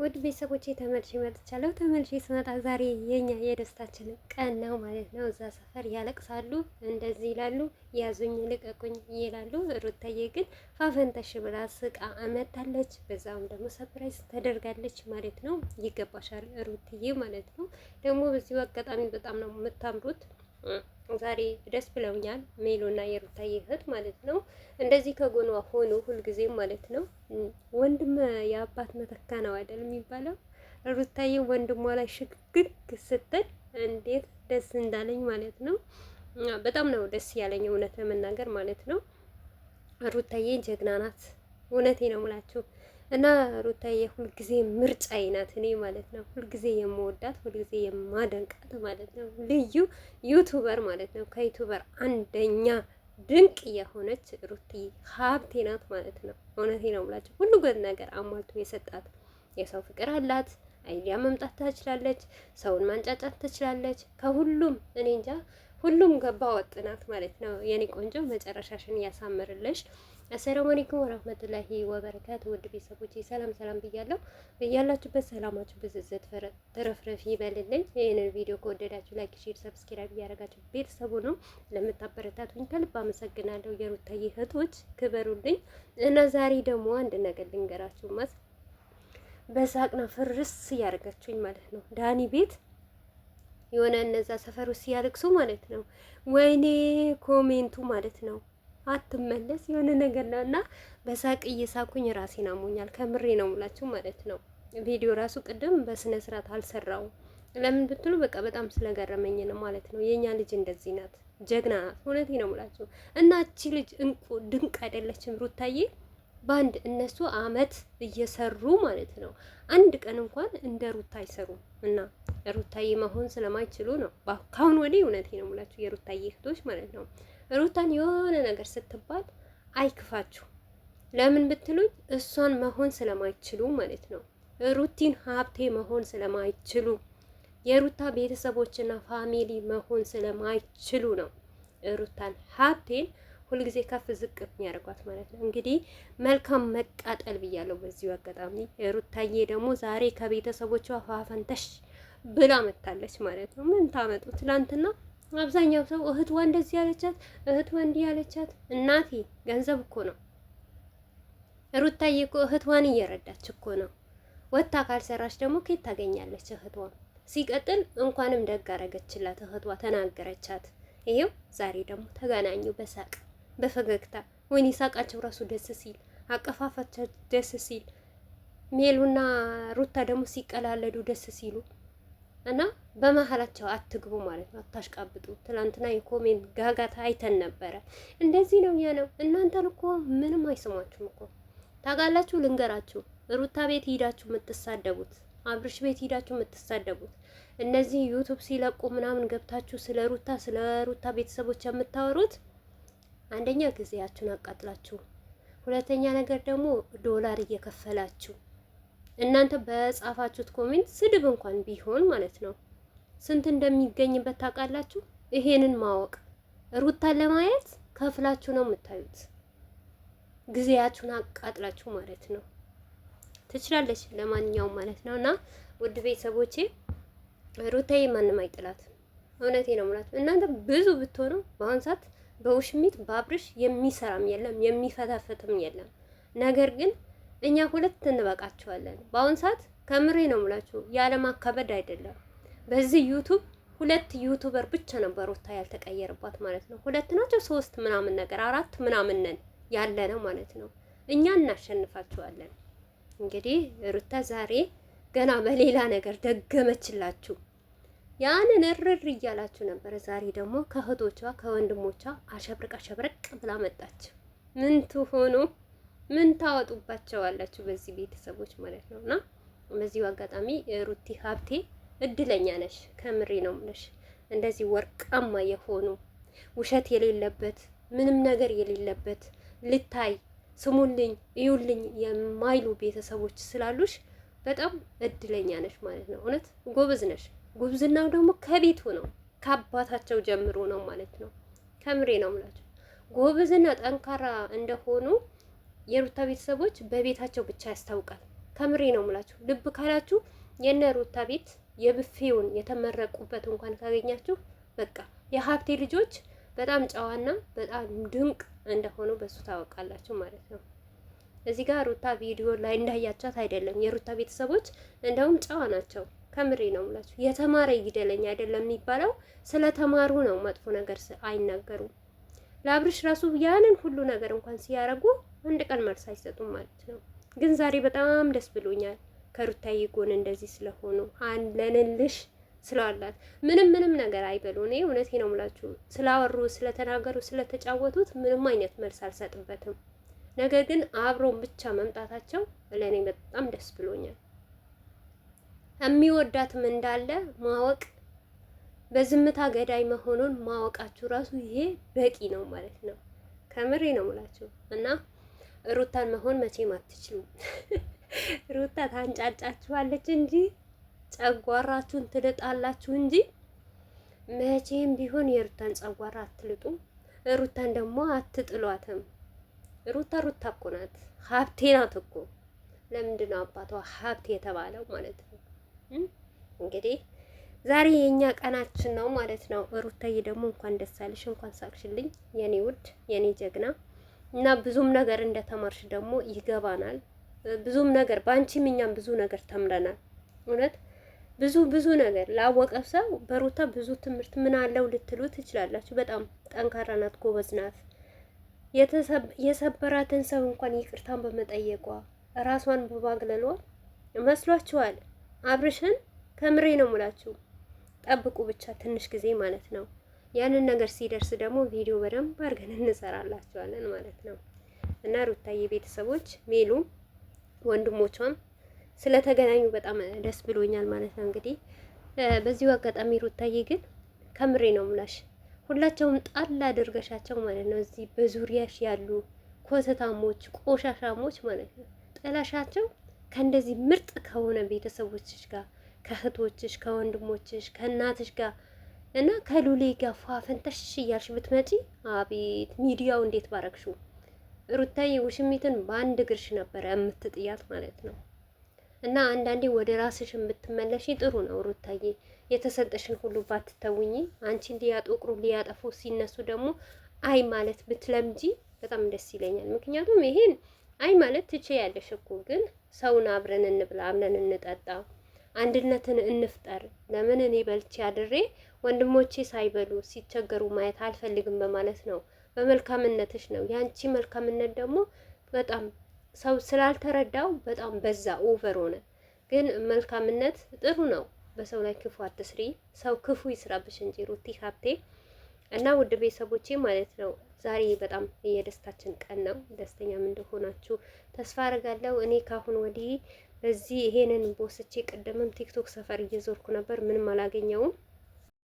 ውድ ቤተሰቦቼ ተመልሼ መጥቻለሁ። ተመልሼ ስመጣ ዛሬ የኛ የደስታችን ቀን ነው ማለት ነው። እዛ ሰፈር ያለቅሳሉ፣ እንደዚህ ይላሉ፣ ያዙኝ ልቀቁኝ ይላሉ። ሩታዬ ግን ፋፈንተሽ ብላ ስቃ መታለች። በዛውም ደግሞ ሰፕራይዝ ተደርጋለች ማለት ነው። ይገባሻል ሩትዬ ማለት ነው። ደግሞ በዚሁ አጋጣሚ በጣም ነው የምታምሩት። ዛሬ ደስ ብለውኛል። ሜሎና የሩታዬ እህት ማለት ነው። እንደዚህ ከጎኗ ሆኖ ሁልጊዜም ማለት ነው። ወንድም የአባት መተካ ነው አይደል የሚባለው። ሩታዬ ወንድሟ ላይ ሽግግ ስትል እንዴት ደስ እንዳለኝ ማለት ነው። በጣም ነው ደስ ያለኝ እውነት ለመናገር ማለት ነው። ሩታዬ ጀግና ናት። እውነቴ ነው የምላችሁ እና ሩታዬ ሁልጊዜ ምርጫዬ ናት እኔ ማለት ነው። ሁልጊዜ የምወዳት ሁልጊዜ የማደንቃት ማለት ነው። ልዩ ዩቱበር ማለት ነው። ከዩቱበር አንደኛ ድንቅ የሆነች ሩቲ ሀብቴ ናት ማለት ነው። እውነቴ ነው የምላችሁ ሁሉ ነገር አሟልቶ የሰጣት የሰው ፍቅር አላት። አይዲያ መምጣት ትችላለች። ሰውን ማንጫጫት ትችላለች። ከሁሉም እኔ እንጃ ሁሉም ገባ ወጥናት ማለት ነው። የኔ ቆንጆ መጨረሻሽን ያሳምርልሽ። አሰላሙ አለይኩም ወራህመቱላሂ ወበረካቱ። ውድ ቤተሰቦቼ ሰላም ሰላም ብያለሁ። በያላችሁበት ሰላማችሁ ብዝዝት ተረፍረፍ ይበልልኝ። ይህንን ቪዲዮ ከወደዳችሁ ላይክ፣ ሼር፣ ሰብስክራይብ እያደረጋችሁ ቤተሰቡ ነው ለምታበረታቱኝ ከልብ አመሰግናለሁ። የሩታዬ እህቶች ክበሩልኝ እና ዛሬ ደግሞ አንድ ነገር ልንገራችሁ ማለት በሳቅና ፍርስ እያደረጋችሁኝ ማለት ነው። ዳኒ ቤት የሆነ እነዛ ሰፈሩ ሲያለቅሱ ማለት ነው። ወይኔ ኮሜንቱ ማለት ነው አትመለስ የሆነ ነገር ነው እና በሳቅ እየሳኩኝ ራሴን አሞኛል። ከምሬ ነው ሙላችሁ ማለት ነው። ቪዲዮ ራሱ ቅድም በስነ ስርዓት አልሰራው። ለምን ብትሉ በቃ በጣም ስለገረመኝ ነው ማለት ነው። የኛ ልጅ እንደዚህ ናት፣ ጀግና ናት። እውነቴ ነው ሙላችሁ እና እቺ ልጅ እንቁ ድንቅ አይደለችም ሩታዬ? በአንድ እነሱ አመት እየሰሩ ማለት ነው። አንድ ቀን እንኳን እንደ ሩታ አይሰሩም እና ሩታዬ መሆን ስለማይችሉ ነው። ካሁን ወዲህ እውነቴ ነው ሙላችሁ የሩታዬ እህቶች ማለት ነው። ሩታን የሆነ ነገር ስትባል አይክፋችሁ። ለምን ብትሉኝ እሷን መሆን ስለማይችሉ ማለት ነው። ሩቲን ሀብቴ መሆን ስለማይችሉ የሩታ ቤተሰቦችና ፋሚሊ መሆን ስለማይችሉ ነው ሩታን ሀብቴን ሁልጊዜ ከፍ ዝቅ የሚያደርጓት ማለት ነው። እንግዲህ መልካም መቃጠል ብያለሁ በዚሁ አጋጣሚ። ሩታዬ ደግሞ ዛሬ ከቤተሰቦቿ ፋፈንተሽ ብላ መታለች ማለት ነው። ምን ታመጡ? ትላንትና አብዛኛው ሰው እህትዋ እንደዚህ ያለቻት፣ እህትዋ እንዲህ ያለቻት። እናቴ ገንዘብ እኮ ነው። ሩታዬ እኮ እህትዋን እየረዳች እኮ ነው። ወታ ካልሰራች ደግሞ ከየት ታገኛለች እህትዋን? ሲቀጥል እንኳንም ደግ አረገችላት እህትዋ ተናገረቻት። ይሄው ዛሬ ደግሞ ተገናኙ በሳቅ በፈገግታ። ወይኔ ሳቃቸው ራሱ ደስ ሲል፣ አቀፋፋቸው ደስ ሲል፣ ሜሉና ሩታ ደግሞ ሲቀላለዱ ደስ ሲሉ እና በመሀላቸው አትግቡ ማለት ነው። አታሽቃብጡ። ትላንትና የኮሜንት ጋጋታ አይተን ነበረ። እንደዚህ ነው ያ ነው። እናንተን እኮ ምንም አይሰማችሁም እኮ ታውቃላችሁ። ልንገራችሁ፣ ሩታ ቤት ሂዳችሁ የምትሳደቡት፣ አብርሽ ቤት ሂዳችሁ የምትሳደቡት፣ እነዚህ ዩቱብ ሲለቁ ምናምን ገብታችሁ ስለ ሩታ ቤተሰቦች የምታወሩት አንደኛ ጊዜያችሁን አቃጥላችሁ፣ ሁለተኛ ነገር ደግሞ ዶላር እየከፈላችሁ እናንተ በጻፋችሁት ኮሜንት ስድብ እንኳን ቢሆን ማለት ነው ስንት እንደሚገኝበት ታውቃላችሁ። ይሄንን ማወቅ ሩታን ለማየት ከፍላችሁ ነው የምታዩት። ጊዜያችሁን አቃጥላችሁ ማለት ነው። ትችላለች ለማንኛውም ማለት ነው። እና ውድ ቤተሰቦቼ ሩታዬ ማንም አይጥላት። እውነቴ ነው ማለት እናንተ ብዙ ብትሆኑ በአሁን ሰዓት በውሽሚት በአብርሽ የሚሰራም የለም የሚፈታፈትም የለም። ነገር ግን እኛ ሁለት እንበቃቸዋለን። በአሁን ሰዓት ከምሬ ነው የምላችሁ ያለማካበድ አይደለም። በዚህ ዩቱብ ሁለት ዩቱበር ብቻ ነበር ሩታ ያልተቀየረባት ማለት ነው። ሁለት ናቸው ሶስት ምናምን ነገር አራት ምናምን ነን ያለ ነው ማለት ነው። እኛ እናሸንፋቸዋለን። እንግዲህ ሩታ ዛሬ ገና በሌላ ነገር ደገመችላችሁ። ያንን እርር እያላችሁ ነበረ። ዛሬ ደግሞ ከእህቶቿ ከወንድሞቿ አሸብረቅ ብላ መጣች። ምን ትሆኑ? ምን ታወጡባቸዋላችሁ በዚህ ቤተሰቦች ማለት ነው። እና በዚሁ አጋጣሚ ሩቲ ሀብቴ እድለኛ ነሽ፣ ከምሬ ነው የምልሽ። እንደዚህ ወርቃማ የሆኑ ውሸት የሌለበት ምንም ነገር የሌለበት ልታይ ስሙልኝ እዩልኝ የማይሉ ቤተሰቦች ስላሉሽ በጣም እድለኛ ነሽ ማለት ነው። እውነት ጎበዝ ነሽ። ጉብዝናው ደግሞ ከቤቱ ነው ከአባታቸው ጀምሮ ነው ማለት ነው። ከምሬ ነው የምላቸው። ጎበዝና ጠንካራ እንደሆኑ የሩታ ቤተሰቦች በቤታቸው ብቻ ያስታውቃል። ከምሬ ነው የምላችሁ። ልብ ካላችሁ የነ ሩታ ቤት የብፌውን የተመረቁበት እንኳን ካገኛችሁ በቃ የሀብቴ ልጆች በጣም ጨዋና በጣም ድንቅ እንደሆኑ በሱ ታወቃላችሁ ማለት ነው። እዚህ ጋር ሩታ ቪዲዮ ላይ እንዳያቻት አይደለም። የሩታ ቤተሰቦች እንደውም ጨዋ ናቸው። ከምሬ ነው የምላችሁ። የተማረ ይግደለኝ አይደለም የሚባለው፣ ስለተማሩ ነው መጥፎ ነገር አይናገሩም። ለአብርሽ ራሱ ያንን ሁሉ ነገር እንኳን ሲያረጉ አንድ ቀን መልስ አይሰጡም ማለት ነው። ግን ዛሬ በጣም ደስ ብሎኛል ከሩታዬ ጎን እንደዚህ ስለሆኑ አለንልሽ ስለዋላት ምንም ነገር አይበሉ። እኔ እውነቴ ነው የምላችሁ ስላወሩ ስለተናገሩ ስለተጫወቱት ምንም አይነት መልስ አልሰጥበትም። ነገር ግን አብሮን ብቻ መምጣታቸው ለእኔ በጣም ደስ ብሎኛል። የሚወዳትም እንዳለ ማወቅ በዝምታ ገዳይ መሆኑን ማወቃችሁ ራሱ ይሄ በቂ ነው ማለት ነው። ከምሬ ነው የምላችሁ እና ሩታን መሆን መቼም አትችሉም። ሩታ ታንጫጫችኋለች እንጂ ጨጓራችሁን ትልጣላችሁ እንጂ መቼም ቢሆን የሩታን ጨጓራ አትልጡም። ሩታን ደግሞ አትጥሏትም። ሩታ እኮ ናት፣ ሀብቴ ናት እኮ። ለምንድን ነው አባቷ ሀብቴ የተባለው ማለት ነው? እንግዲህ ዛሬ የኛ ቀናችን ነው ማለት ነው። ሩታዬ ደግሞ እንኳን ደስ አለሽ፣ እንኳን ሳቅሽልኝ የኔ ውድ የኔ ጀግና እና ብዙም ነገር እንደተማርሽ ደግሞ ይገባናል። ብዙም ነገር በአንቺም እኛም ብዙ ነገር ተምረናል። እውነት ብዙ ነገር ላወቀ ሰው በሩታ ብዙ ትምህርት ምን አለው ልትሉ ትችላላችሁ። በጣም ጠንካራ ናት፣ ጎበዝ ናት። የሰበራትን ሰው እንኳን ይቅርታን በመጠየቋ ራሷን በማግለሏ መስሏችኋል? አብርሽን ከምሬ ነው ሙላችሁ ጠብቁ ብቻ ትንሽ ጊዜ ማለት ነው። ያንን ነገር ሲደርስ ደግሞ ቪዲዮ በደንብ አድርገን እንሰራላችኋለን ማለት ነው። እና ሩታዬ ቤተሰቦች ሜሉ ወንድሞቿም ስለተገናኙ በጣም ደስ ብሎኛል ማለት ነው። እንግዲህ በዚሁ አጋጣሚ ሩታዬ ግን ከምሬ ነው ሙላሽ ሁላቸውም ጣል አድርገሻቸው ማለት ነው። እዚህ በዙሪያሽ ያሉ ኮተታሞች፣ ቆሻሻሞች ማለት ነው ጠላሻቸው ከእንደዚህ ምርጥ ከሆነ ቤተሰቦችሽ ጋር ከእህቶችሽ፣ ከወንድሞችሽ፣ ከእናትሽ ጋር እና ከሉሌ ጋር ፏፈንተሽ እያልሽ ብትመጪ አቤት ሚዲያው እንዴት ባረግሽው። ሩታዬ ውሽሚትን በአንድ እግርሽ ነበረ የምትጥያት ማለት ነው። እና አንዳንዴ ወደ ራስሽን ብትመለሺ ጥሩ ነው ሩታዬ። የተሰጠሽን ሁሉ ባትተውኝ፣ አንቺን ሊያጠቁሩ ሊያጠፉ ሲነሱ ደግሞ አይ ማለት ብትለምጂ በጣም ደስ ይለኛል። ምክንያቱም ይሄን አይ ማለት ትችያለሽ እኮ፣ ግን ሰውን አብረን እንብላ፣ አብረን እንጠጣ፣ አንድነትን እንፍጠር። ለምን እኔ በልቼ አድሬ ወንድሞቼ ሳይበሉ ሲቸገሩ ማየት አልፈልግም በማለት ነው። በመልካምነትሽ ነው። ያንቺ መልካምነት ደግሞ በጣም ሰው ስላልተረዳው በጣም በዛ፣ ኦቨር ሆነ። ግን መልካምነት ጥሩ ነው። በሰው ላይ ክፉ አትስሪ፣ ሰው ክፉ ይስራብሽ እንጂ ሩቲ ሀብቴ። እና ውድ ቤተሰቦቼ ማለት ነው ዛሬ በጣም የደስታችን ቀን ነው። ደስተኛም እንደሆናችሁ ተስፋ አደርጋለሁ። እኔ ካሁን ወዲህ በዚህ ይሄንን ቦስቼ ቅድምም ቲክቶክ ሰፈር እየዞርኩ ነበር፣ ምንም አላገኘውም።